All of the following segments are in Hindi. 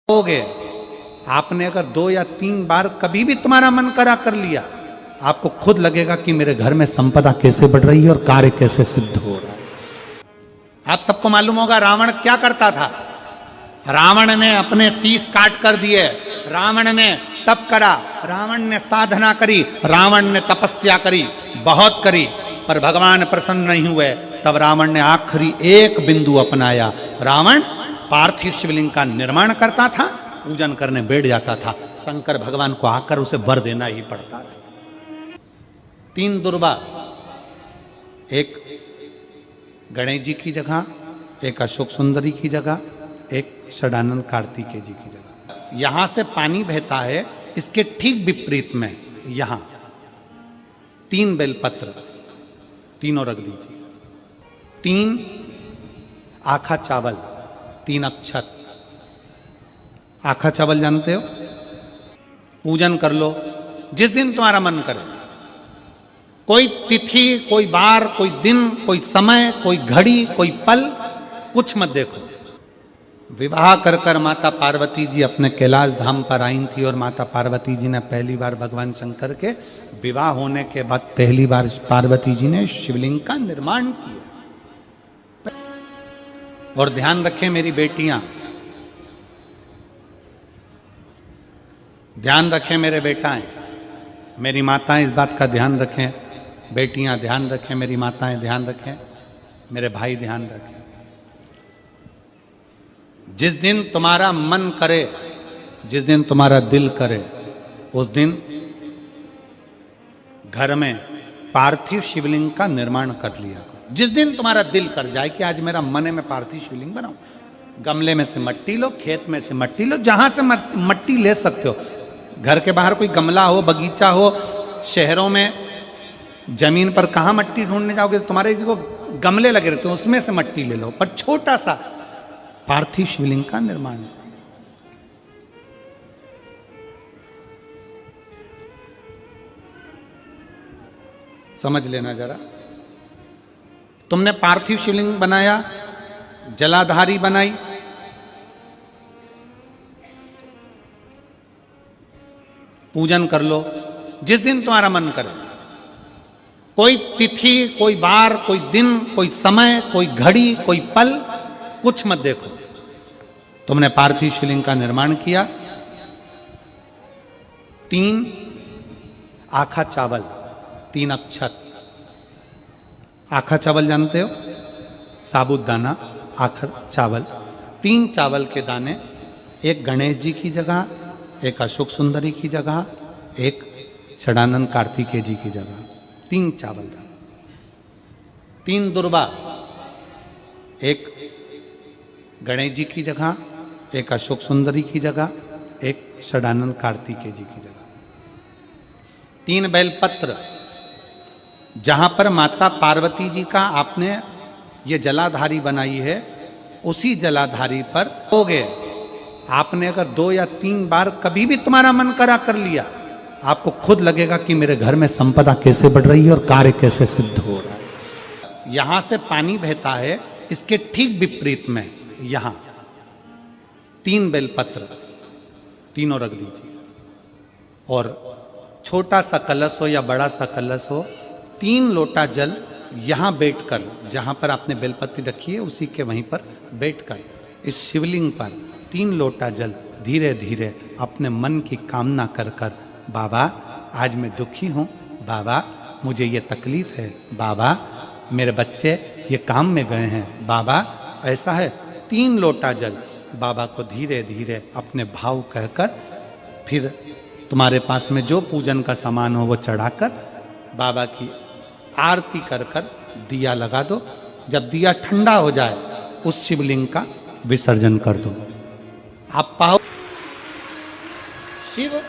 होगे। आपने अगर 2 या 3 बार कभी भी तुम्हारा मन करा कर लिया, आपको खुद लगेगा कि मेरे घर में संपदा कैसे बढ़ रही है और कार्य कैसे सिद्ध हो रहा है। आप सबको मालूम होगा रावण क्या करता था। रावण ने अपने शीश काट कर दिए, रावण ने तप करा, रावण ने साधना करी, रावण ने तपस्या करी, बहुत करी, पर भगवान प्रसन्न नहीं हुए। तब रावण ने आखिरी एक बिंदु अपनाया। रावण पार्थिव शिवलिंग का निर्माण करता था, पूजन करने बैठ जाता था। शंकर भगवान को आकर उसे वर देना ही पड़ता था। 3 दुर्गा, एक गणेश जी की जगह, एक अशोक सुंदरी की जगह, एक षडानंद कार्तिकेय जी की जगह। यहां से पानी बहता है, इसके ठीक विपरीत में यहां 3 बेलपत्र, तीनों रख दीजिए। 3 आखा चावल, 3 अक्षत। आखा चावल जानते हो? पूजन कर लो जिस दिन तुम्हारा मन करे। कोई तिथि, कोई वार, कोई दिन, कोई समय, कोई घड़ी, कोई पल, कुछ मत देखो। विवाह कर कर माता पार्वती जी अपने कैलाश धाम पर आई थी और माता पार्वती जी ने पहली बार भगवान शंकर के विवाह होने के बाद पहली बार पार्वती जी ने शिवलिंग का निर्माण किया। और ध्यान रखें मेरी बेटियां, ध्यान रखें मेरे बेटाएं, मेरी माताएं इस बात का ध्यान रखें, बेटियां ध्यान रखें, मेरी माताएं ध्यान रखें, मेरे भाई ध्यान रखें। जिस दिन तुम्हारा मन करे, जिस दिन तुम्हारा दिल करे, उस दिन घर में पार्थिव शिवलिंग का निर्माण कर लिया करो। जिस दिन तुम्हारा दिल कर जाए कि आज मेरा मन है मैं पार्थिव शिवलिंग बनाऊं, गमले में से मट्टी लो, खेत में से मट्टी लो, जहां से मट्टी ले सकते हो। घर के बाहर कोई गमला हो, बगीचा हो, शहरों में जमीन पर कहां मट्टी ढूंढने जाओगे? तुम्हारे जो गमले लगे रहते हैं उसमें से मट्टी ले लो, पर छोटा सा पार्थिव शिवलिंग का निर्माण। समझ लेना जरा। तुमने पार्थिव शिवलिंग बनाया, जलाधारी बनाई, पूजन कर लो जिस दिन तुम्हारा मन करे। कोई तिथि, कोई वार, कोई दिन, कोई समय, कोई घड़ी, कोई पल, कुछ मत देखो। तुमने पार्थिव शिवलिंग का निर्माण किया। 3 आखा चावल, 3 अक्षत। आखा चावल जानते हो? साबूदाना, आखा चावल। 3 चावल के दाने, एक गणेश जी की जगह, एक अशोक सुंदरी की जगह, एक षडानंद कार्तिकेय जी की जगह। 3 चावल दाने। 3 दुर्गा, एक गणेश जी की जगह, एक अशोक सुंदरी की जगह, एक षडानंद कार्तिकेय जी की जगह। 3 बेलपत्र, जहां पर माता पार्वती जी का आपने ये जलाधारी बनाई है, उसी जलाधारी पर हो गए। आपने अगर 2 या 3 बार कभी भी तुम्हारा मन करा कर लिया, आपको खुद लगेगा कि मेरे घर में संपदा कैसे बढ़ रही है और कार्य कैसे सिद्ध हो रहा है। यहां से पानी बहता है, इसके ठीक विपरीत में यहां 3 बेलपत्र, तीनों रख दीजिए। और छोटा सा कलश हो या बड़ा सा कलश हो, 3 लोटा जल यहां बैठकर, जहां पर आपने बेलपत्ती रखी है उसी के वहीं पर बैठकर इस शिवलिंग पर 3 लोटा जल धीरे धीरे अपने मन की कामना कर कर, बाबा आज मैं दुखी हूं, बाबा मुझे ये तकलीफ है, बाबा मेरे बच्चे ये काम में गए हैं, बाबा ऐसा है। 3 लोटा जल बाबा को धीरे धीरे अपने भाव कहकर, फिर तुम्हारे पास में जो पूजन का सामान हो वो चढ़ाकर बाबा की आरती कर कर दिया लगा दो। जब दिया ठंडा हो जाए उस शिवलिंग का विसर्जन कर दो। आप पाओ शिव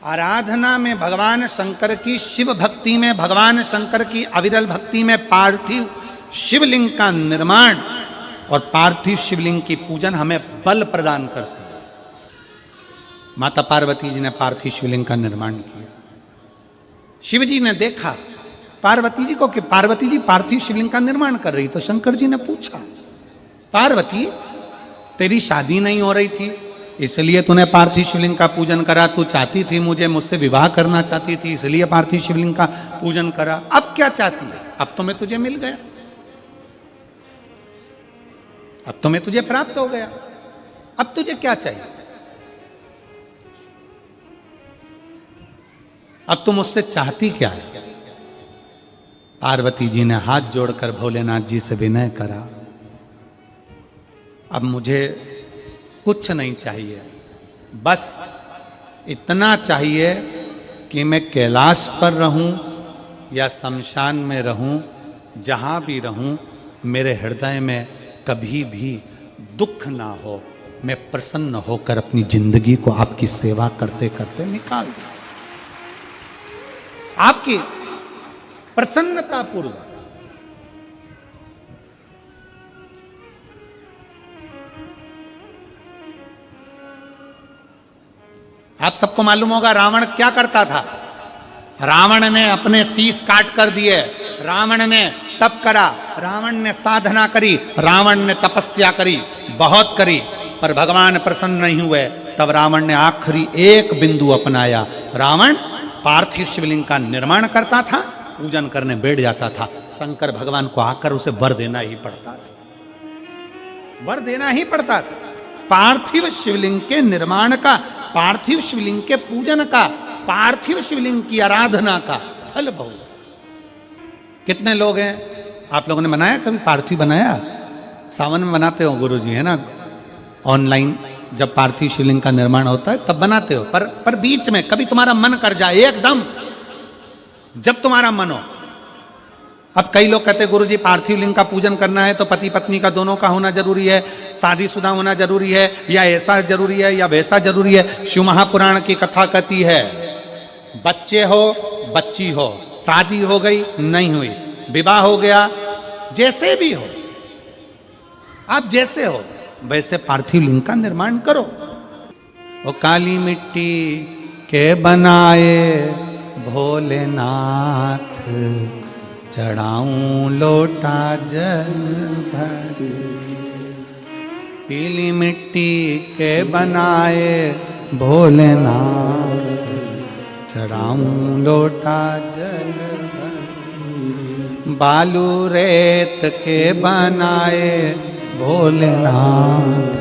आराधना में भगवान शंकर की, शिव भक्ति में भगवान शंकर की अविरल भक्ति में पार्थिव शिवलिंग का निर्माण और पार्थिव शिवलिंग की पूजन हमें बल प्रदान करती है। माता पार्वती जी ने पार्थिव शिवलिंग का निर्माण किया। शिव जी ने देखा पार्वती जी को कि पार्वती जी पार्थिव शिवलिंग का निर्माण कर रही, तो शंकर जी ने पूछा, पार्वती तेरी शादी नहीं हो रही थी इसलिए तूने पार्थिव शिवलिंग का पूजन करा, तू चाहती थी मुझसे विवाह करना चाहती थी इसलिए पार्थिव शिवलिंग का पूजन करा। अब क्या चाहती है? अब तो मैं तुझे मिल गया, अब तो मैं तुझे प्राप्त हो गया, अब तुझे क्या चाहिए? अब तुम मुझसे चाहती क्या है? पार्वती जी ने हाथ जोड़कर भोलेनाथ जी से विनय करा, अब मुझे कुछ नहीं चाहिए, बस इतना चाहिए कि मैं कैलाश पर रहूं या शमशान में रहूं, जहां भी रहूं मेरे हृदय में कभी भी दुख ना हो, मैं प्रसन्न होकर अपनी जिंदगी को आपकी सेवा करते करते निकाल दूं, आपकी प्रसन्नता पूर्वक। आप सबको मालूम होगा रावण क्या करता था। रावण ने अपने शीश काट कर दिए, रावण ने तप करा, रावण ने साधना करी, रावण ने तपस्या करी, बहुत करी, पर भगवान प्रसन्न नहीं हुए। तब रावण ने आखिरी एक बिंदु अपनाया। रावण पार्थिव शिवलिंग का निर्माण करता था, पूजन करने बैठ जाता था। शंकर भगवान को आकर उसे वर देना ही पड़ता था, वर देना ही पड़ता था। पार्थिव शिवलिंग के निर्माण का, पार्थिव शिवलिंग के पूजन का, पार्थिव शिवलिंग की आराधना का फल बहुत। कितने लोग हैं आप लोगों ने बनाया, कभी पार्थिव बनाया? सावन में बनाते हो गुरुजी, है ना, ऑनलाइन जब पार्थिव शिवलिंग का निर्माण होता है तब बनाते हो, पर बीच में कभी तुम्हारा मन कर जाए एकदम, जब तुम्हारा मन हो। अब कई लोग कहते हैं गुरुजी पार्थिव लिंग का पूजन करना है तो पति पत्नी का दोनों का होना जरूरी है, शादीशुदा होना जरूरी है, या ऐसा जरूरी है या वैसा जरूरी है। शिव महापुराण की कथा कहती है बच्चे हो बच्ची हो, शादी हो गई नहीं हुई, विवाह हो गया, जैसे भी हो, आप जैसे हो वैसे पार्थिव लिंग का निर्माण करो। वो काली मिट्टी के बनाए भोलेनाथ, चढ़ाऊं लोटा जल भर। पीली मिट्टी के बनाए भोलेनाथ, चढ़ाऊं लोटा जल भर। बालू रेत के बनाए भोलेनाथ,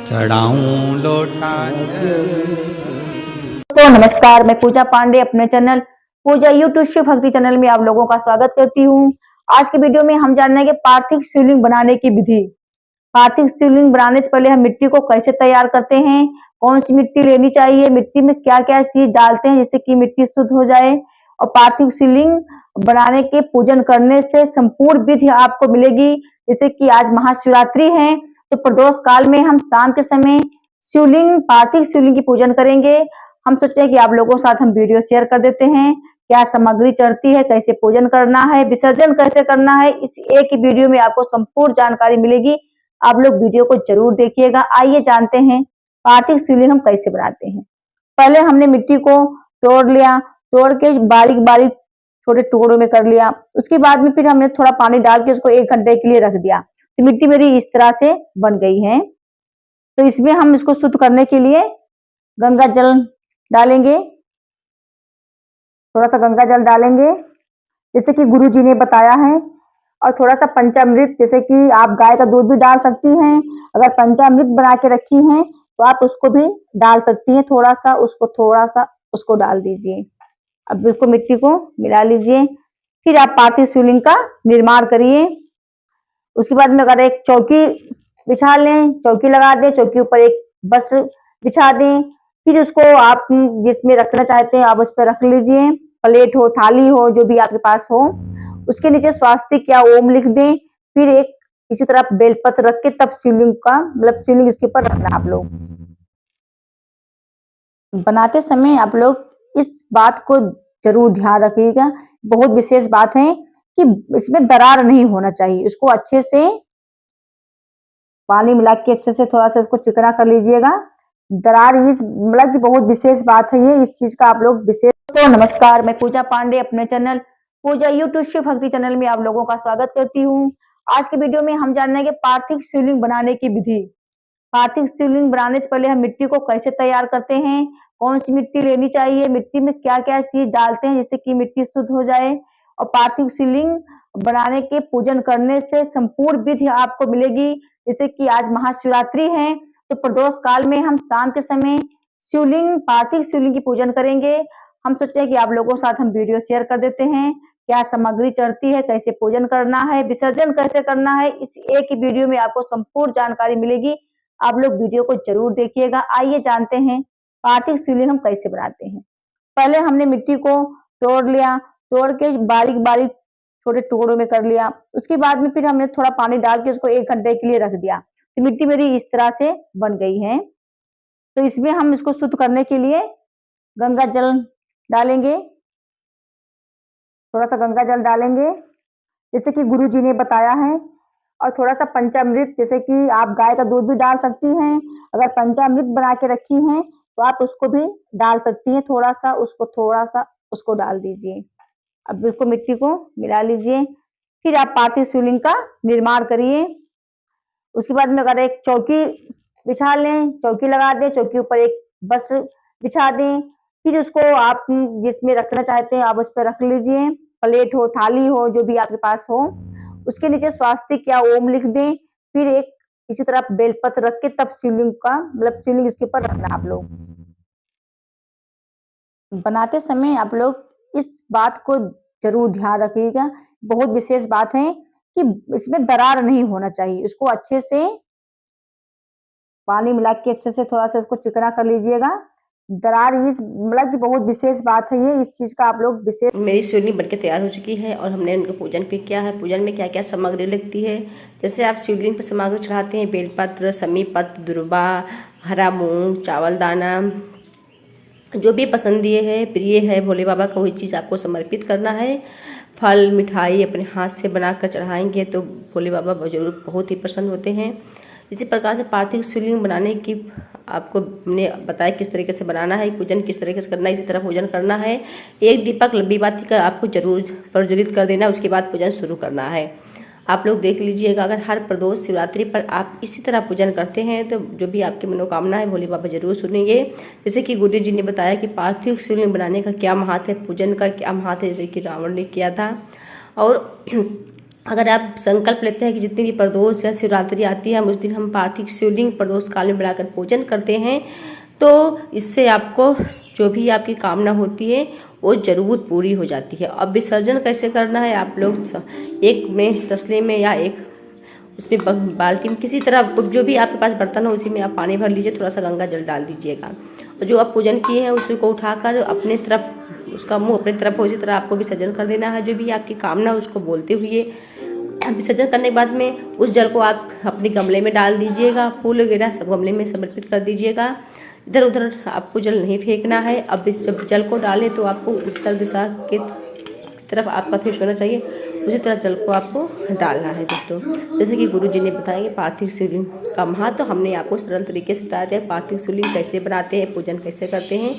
चढ़ाऊं लोटा जल भर। तो नमस्कार, मैं पूजा पांडे अपने चैनल पूजा यूट्यूब शिव भक्ति चैनल में आप लोगों का स्वागत करती हूँ। आज के वीडियो में हम जानेंगे पार्थिव शिवलिंग बनाने की विधि। पार्थिव शिवलिंग बनाने से पहले हम मिट्टी को कैसे तैयार करते हैं, कौन सी मिट्टी लेनी चाहिए, मिट्टी में क्या क्या चीज डालते हैं जिससे कि मिट्टी शुद्ध हो जाए, और पार्थिव शिवलिंग बनाने के पूजन करने से संपूर्ण विधि आपको मिलेगी। जैसे कि आज महाशिवरात्रि है तो प्रदोष काल में हम शाम के समय शिवलिंग, पार्थिव शिवलिंग की पूजन करेंगे। हम सोचते हैं कि आप लोगों के साथ हम वीडियो शेयर कर देते हैं, क्या सामग्री चढ़ती है, कैसे पूजन करना है, विसर्जन कैसे करना है, इस एक ही वीडियो में आपको संपूर्ण जानकारी मिलेगी। आप लोग वीडियो को जरूर देखिएगा। आइए जानते हैं पार्थिव शिवलिंग हम कैसे बनाते हैं। पहले हमने मिट्टी को तोड़ लिया, तोड़ के बारीक बारीक छोटे टुकड़ों में कर लिया। उसके बाद में फिर हमने थोड़ा पानी डाल के उसको 1 घंटे के लिए रख दिया। तो मिट्टी मेरी इस तरह से बन गई है। तो इसमें हम इसको शुद्ध करने के लिए गंगा जल डालेंगे, थोड़ा सा गंगा जल डालेंगे जैसे कि गुरु जी ने बताया है, और थोड़ा सा पंचामृत, जैसे कि आप गाय का दूध भी डाल सकती हैं। अगर पंचामृत बना के रखी हैं तो आप उसको भी डाल सकती हैं, थोड़ा सा उसको डाल दीजिए। अब इसको मिट्टी को मिला लीजिए, फिर आप पार्थिव शिवलिंग का निर्माण करिए। उसके बाद में अगर एक चौकी बिछा लें, चौकी लगा दें, चौकी ऊपर एक वस्त्र बिछा दें, फिर उसको आप जिसमें रखना चाहते हैं आप उस पर रख लीजिए। प्लेट हो, थाली हो, जो भी आपके पास हो, उसके नीचे स्वास्तिक या ओम लिख दें। फिर एक इसी तरह बेलपत्र रख के तब शिवलिंग का, मतलब शिवलिंग इसके ऊपर रखना। आप लोग बनाते समय आप लोग इस बात को जरूर ध्यान रखिएगा, बहुत विशेष बात है कि इसमें दरार नहीं होना चाहिए। उसको अच्छे से पानी मिला के अच्छे से थोड़ा सा इसको चिकना कर लीजिएगा। दरार इस मतलब की बहुत विशेष बात है ये, इस चीज का आप लोग विशेष। तो नमस्कार, मैं पूजा पांडे अपने चैनल पूजा यूट्यूब शिव भक्ति चैनल में आप लोगों का स्वागत करती हूँ। आज के वीडियो में हम जानेंगे पार्थिव शिवलिंग बनाने की विधि। पार्थिव शिवलिंग बनाने से पहले हम मिट्टी को कैसे तैयार करते हैं, कौन सी मिट्टी लेनी चाहिए, मिट्टी में क्या क्या चीज डालते हैं जिससे कि मिट्टी शुद्ध हो जाए, और पार्थिव शिवलिंग बनाने के पूजन करने से संपूर्ण विधि आपको मिलेगी। जैसे कि आज महाशिवरात्रि है, तो प्रदोष काल में हम शाम के समय शिवलिंग, पार्थिव शिवलिंग की पूजन करेंगे। हम सोचते हैं कि आप लोगों के साथ हम वीडियो शेयर कर देते हैं, क्या सामग्री चढ़ती है, कैसे पूजन करना है, विसर्जन कैसे करना है, इस एक ही वीडियो में आपको संपूर्ण जानकारी मिलेगी। आप लोग वीडियो को जरूर देखिएगा। आइए जानते हैं पार्थिव शिवलिंग हम कैसे बनाते हैं। पहले हमने मिट्टी को तोड़ लिया, तोड़ के बारीक बारीक छोटे टुकड़ों में कर लिया। उसके बाद में फिर हमने थोड़ा पानी डाल के उसको 1 घंटे के लिए रख दिया। तो मिट्टी मेरी इस तरह से बन गई है। तो इसमें हम इसको शुद्ध करने के लिए गंगा जल डालेंगे, थोड़ा सा गंगा जल डालेंगे जैसे कि गुरु जी ने बताया है, और थोड़ा सा पंचामृत, जैसे कि आप गाय का दूध भी डाल सकती हैं। अगर पंचामृत बना के रखी हैं तो आप उसको भी डाल सकती हैं, थोड़ा सा उसको डाल दीजिए। अब इसको मिट्टी को मिला लीजिए, फिर आप पार्थिव शिवलिंग का निर्माण करिए। उसके बाद में अगर एक चौकी बिछा लें, चौकी लगा दें, चौकी ऊपर एक वस्त्र बिछा दें, फिर उसको आप जिसमें रखना चाहते हैं आप उस पर रख लीजिए। प्लेट हो, थाली हो, जो भी आपके पास हो, उसके नीचे स्वास्तिक या ओम लिख दें। फिर एक इसी तरह बेलपत्र रख के तब शिवलिंग का मतलब शिवलिंग इसके ऊपर रखना। आप लोग बनाते समय आप लोग इस बात को जरूर ध्यान रखिएगा, बहुत विशेष बात है कि इसमें दरार नहीं होना चाहिए। उसको अच्छे से पानी मिला के अच्छे से थोड़ा सा इसको चिकना कर लीजिएगा। दरार इस मतलब कि बहुत विशेष बात है ये, इस चीज का आप लोग विशेष। मेरी शिवलिंग बनके तैयार हो चुकी है और हमने इनका पूजन भी किया है। पूजन में क्या क्या सामग्री लगती है, जैसे आप शिवलिंग पर सामग्री चढ़ाते हैं, बेलपत्र, समी पत्र, दुर्बा, हरा मूंग, चावल दाना, जो भी पसंदीय है, प्रिय है भोले बाबा का, वही चीज़ आपको समर्पित करना है। फल मिठाई अपने हाथ से बनाकर चढ़ाएंगे तो भोले बाबा जरूर बहुत ही प्रसन्न होते हैं। इसी प्रकार से पार्थिव शिवलिंग बनाने की आपको हमने बताया किस तरीके से बनाना है, पूजन किस तरीके से करना है, इसी तरह पूजन करना है। एक दीपक लंबी बाती का आपको जरूर प्रज्वलित कर देना, उसके बाद पूजन शुरू करना है। आप लोग देख लीजिएगा, अगर हर प्रदोष शिवरात्रि पर आप इसी तरह पूजन करते हैं तो जो भी आपकी मनोकामना है भोले बाबा जरूर सुनेंगे। जैसे कि गुरु जी ने बताया कि पार्थिव शिवलिंग बनाने का क्या महत्व है, पूजन का क्या महत्व है, जैसे कि रावण ने किया था। और अगर आप संकल्प लेते हैं कि जितनी भी प्रदोष या शिवरात्रि आती है, हम उस दिन हम पार्थिव शिवलिंग प्रदोष काल में बनाकर पूजन करते हैं, तो इससे आपको जो भी आपकी कामना होती है वो जरूर पूरी हो जाती है। अब विसर्जन कैसे करना है, आप लोग एक में तसले में या एक उसमें बाल्टी में किसी तरह जो भी आपके पास बर्तन हो उसी में आप पानी भर लीजिए, थोड़ा सा गंगा जल डाल दीजिएगा। और जो आप पूजन किए हैं उसी को उठाकर अपने तरफ, उसका मुंह अपनी तरफ हो, इसी तरह आपको विसर्जन कर देना है। जो भी आपकी कामना उसको बोलते हुए विसर्जन करने के बाद में उस जल को आप अपने गमले में डाल दीजिएगा, फूल वगैरह सब गमले में समर्पित कर दीजिएगा। इधर उधर आपको जल नहीं फेंकना है। अब जब जल को डालें तो आपको उत्तर दिशा के तरफ आपका फेस होना चाहिए, उसी तरह जल को आपको डालना है दोस्तों। जैसे कि गुरु जी ने बताया कि पार्थिव शिवलिंग का महत्व हमने आपको सरल तरीके से बताया दिया। पार्थिव शिवलिंग कैसे बनाते हैं, पूजन कैसे करते हैं।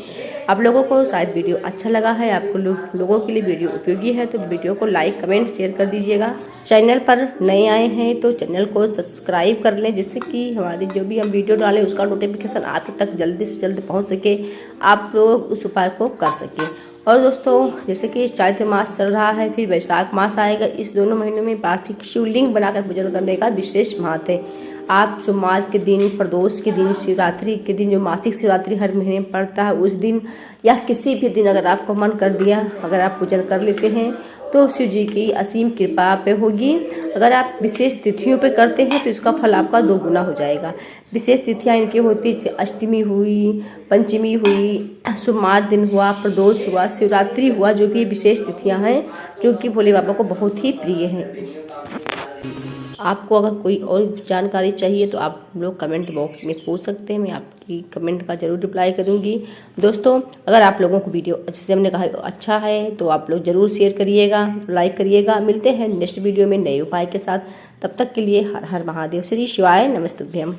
आप लोगों को शायद वीडियो अच्छा लगा है, आपको लोगों के लिए वीडियो उपयोगी है, तो वीडियो को लाइक कमेंट शेयर कर दीजिएगा। चैनल पर नए आए हैं तो चैनल को सब्सक्राइब कर लें, जिससे कि हमारी जो भी हम वीडियो डालें उसका नोटिफिकेशन आप तक जल्दी से जल्द पहुँच सके, आप लोग उस उपाय को कर सकें। और दोस्तों जैसे कि चैत्र मास चल रहा है, फिर वैशाख मास आएगा, इस दोनों महीनों में पार्थिव शिवलिंग बनाकर पूजन करने का विशेष महत्व है। आप सोमवार के दिन, प्रदोष के दिन, शिवरात्रि के दिन, जो मासिक शिवरात्रि हर महीने में पड़ता है उस दिन, या किसी भी दिन अगर आपको मन कर दिया, अगर आप पूजन कर लेते हैं तो शिव जी की असीम कृपा आप पे होगी। अगर आप विशेष तिथियों पे करते हैं तो इसका फल आपका 2 गुना हो जाएगा। विशेष तिथियाँ इनकी होती, अष्टमी हुई, पंचमी हुई, सोमवार दिन हुआ, प्रदोष हुआ, शिवरात्रि हुआ, जो भी विशेष तिथियाँ हैं जो कि भोले बाबा को बहुत ही प्रिय हैं। आपको अगर कोई और जानकारी चाहिए तो आप लोग कमेंट बॉक्स में पूछ सकते हैं, मैं आपकी कमेंट का जरूर रिप्लाई करूंगी। दोस्तों अगर आप लोगों को वीडियो अच्छे से हमने कहा अच्छा है तो आप लोग ज़रूर शेयर करिएगा, लाइक करिएगा। मिलते हैं नेक्स्ट वीडियो में नए उपाय के साथ, तब तक के लिए हर हर महादेव, श्री शिवाय, नमस्तुभ्यम।